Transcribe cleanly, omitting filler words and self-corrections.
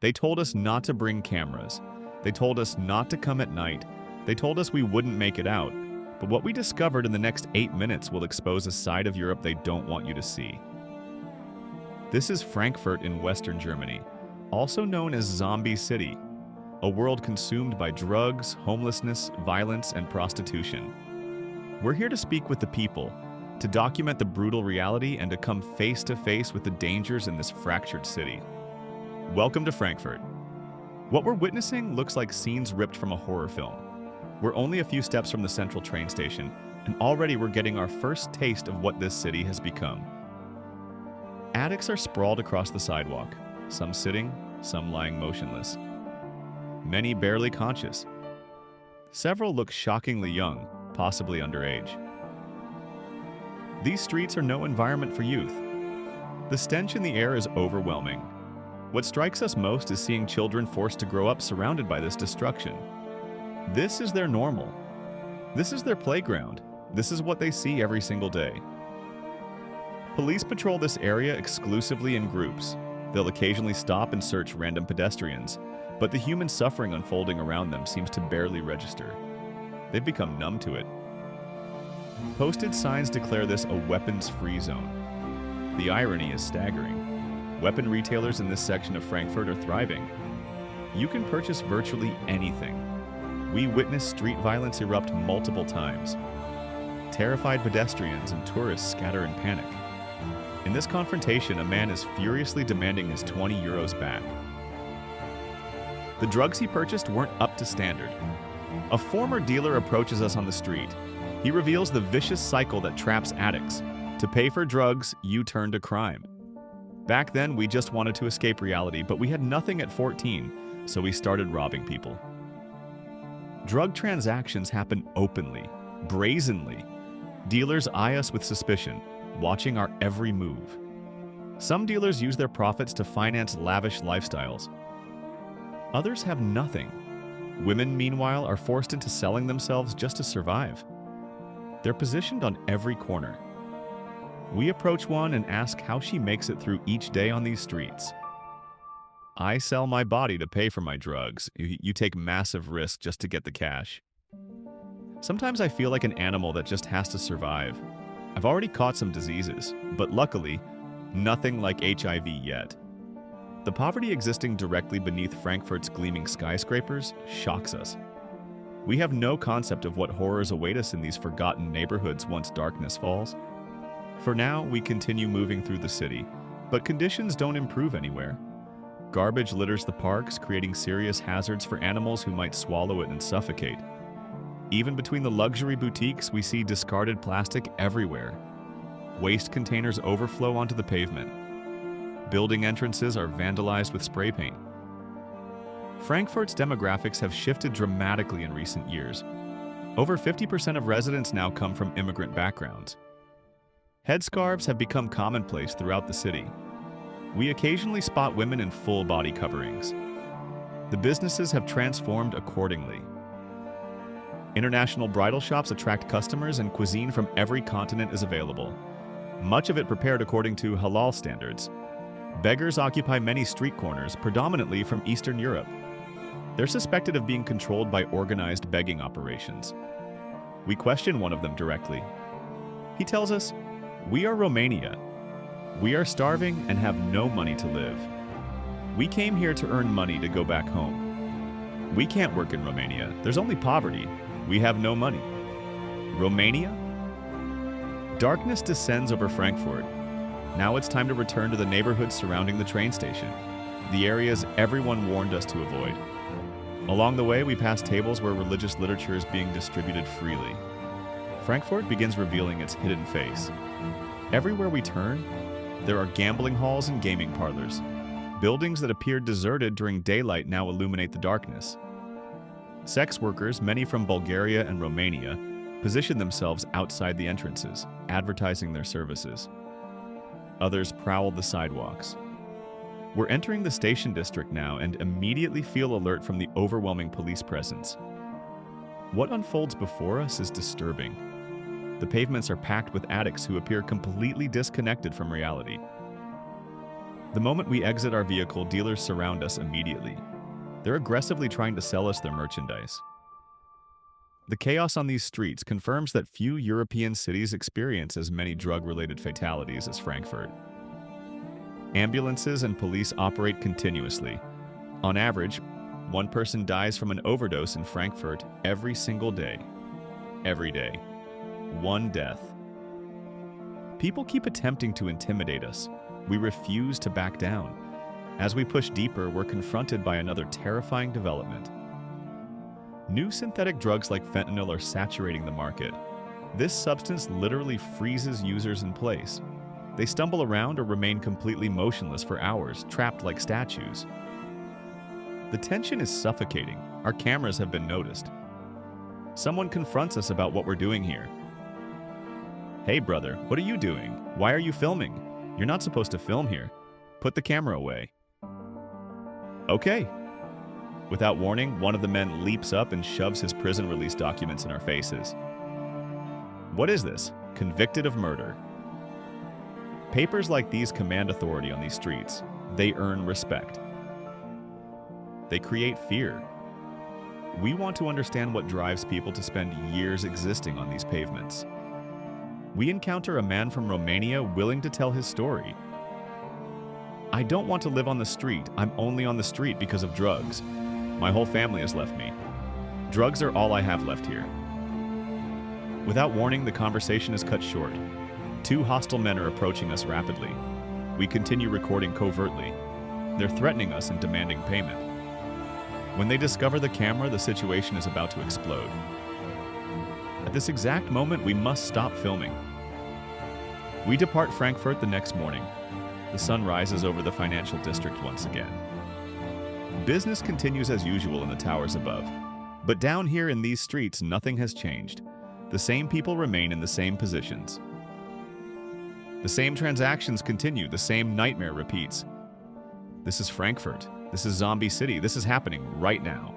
They told us not to bring cameras. They told us not to come at night. They told us we wouldn't make it out. But what we discovered in the next 8 minutes will expose a side of Europe they don't want you to see. This is Frankfurt in Western Germany, also known as Zombie City, a world consumed by drugs, homelessness, violence, and prostitution. We're here to speak with the people, to document the brutal reality and to come face to face with the dangers in this fractured city. Welcome to Frankfurt. What we're witnessing looks like scenes ripped from a horror film. We're only a few steps from the central train station, and already we're getting our first taste of what this city has become. Addicts are sprawled across the sidewalk, some sitting, some lying motionless. Many barely conscious. Several look shockingly young, possibly underage. These streets are no environment for youth. The stench in the air is overwhelming. What strikes us most is seeing children forced to grow up surrounded by this destruction. This is their normal. This is their playground. This is what they see every single day. Police patrol this area exclusively in groups. They'll occasionally stop and search random pedestrians, but the human suffering unfolding around them seems to barely register. They've become numb to it. Posted signs declare this a weapons-free zone. The irony is staggering. Weapon retailers in this section of Frankfurt are thriving. You can purchase virtually anything. We witnessed street violence erupt multiple times. Terrified pedestrians and tourists scatter in panic. In this confrontation, a man is furiously demanding his 20 euros back. The drugs he purchased weren't up to standard. A former dealer approaches us on the street. He reveals the vicious cycle that traps addicts. To pay for drugs, you turn to crime. Back then, we just wanted to escape reality, but we had nothing at 14, so we started robbing people. Drug transactions happen openly, brazenly. Dealers eye us with suspicion, watching our every move. Some dealers use their profits to finance lavish lifestyles. Others have nothing. Women, meanwhile, are forced into selling themselves just to survive. They're positioned on every corner. We approach one and ask how she makes it through each day on these streets. I sell my body to pay for my drugs. You take massive risks just to get the cash. Sometimes I feel like an animal that just has to survive. I've already caught some diseases, but luckily, nothing like HIV yet. The poverty existing directly beneath Frankfurt's gleaming skyscrapers shocks us. We have no concept of what horrors await us in these forgotten neighborhoods once darkness falls. For now, we continue moving through the city, but conditions don't improve anywhere. Garbage litters the parks, creating serious hazards for animals who might swallow it and suffocate. Even between the luxury boutiques, we see discarded plastic everywhere. Waste containers overflow onto the pavement. Building entrances are vandalized with spray paint. Frankfurt's demographics have shifted dramatically in recent years. Over 50% of residents now come from immigrant backgrounds. Headscarves have become commonplace throughout the city. We occasionally spot women in full body coverings. The businesses have transformed accordingly. International bridal shops attract customers and cuisine from every continent is available. Much of it prepared according to halal standards. Beggars occupy many street corners, predominantly from Eastern Europe. They're suspected of being controlled by organized begging operations. We question one of them directly. He tells us, "We are Romania. We are starving and have no money to live. We came here to earn money to go back home. We can't work in Romania. There's only poverty. We have no money." Romania? Darkness descends over Frankfurt. Now it's time to return to the neighborhoods surrounding the train station, the areas everyone warned us to avoid. Along the way, we pass tables where religious literature is being distributed freely. Frankfurt begins revealing its hidden face. Everywhere we turn, there are gambling halls and gaming parlors. Buildings that appeared deserted during daylight now illuminate the darkness. Sex workers, many from Bulgaria and Romania, position themselves outside the entrances, advertising their services. Others prowl the sidewalks. We're entering the station district now and immediately feel alert from the overwhelming police presence. What unfolds before us is disturbing. The pavements are packed with addicts who appear completely disconnected from reality. The moment we exit our vehicle, dealers surround us immediately. They're aggressively trying to sell us their merchandise. The chaos on these streets confirms that few European cities experience as many drug-related fatalities as Frankfurt. Ambulances and police operate continuously. On average, one person dies from an overdose in Frankfurt every single day. Every day. One death. People keep attempting to intimidate us. We refuse to back down. As we push deeper, we're confronted by another terrifying development. New synthetic drugs like fentanyl are saturating the market. This substance literally freezes users in place. They stumble around or remain completely motionless for hours, trapped like statues. The tension is suffocating. Our cameras have been noticed. Someone confronts us about what we're doing here. "Hey brother, what are you doing? Why are you filming? You're not supposed to film here. Put the camera away." "Okay." Without warning, one of the men leaps up and shoves his prison release documents in our faces. What is this? Convicted of murder. Papers like these command authority on these streets. They earn respect. They create fear. We want to understand what drives people to spend years existing on these pavements. We encounter a man from Romania willing to tell his story. "I don't want to live on the street. I'm only on the street because of drugs. My whole family has left me. Drugs are all I have left here." Without warning, the conversation is cut short. Two hostile men are approaching us rapidly. We continue recording covertly. They're threatening us and demanding payment. When they discover the camera, the situation is about to explode. At this exact moment, we must stop filming. We depart Frankfurt the next morning. The sun rises over the financial district once again. Business continues as usual in the towers above. But down here in these streets, nothing has changed. The same people remain in the same positions. The same transactions continue, the same nightmare repeats. This is Frankfurt. This is Zombie City. This is happening right now.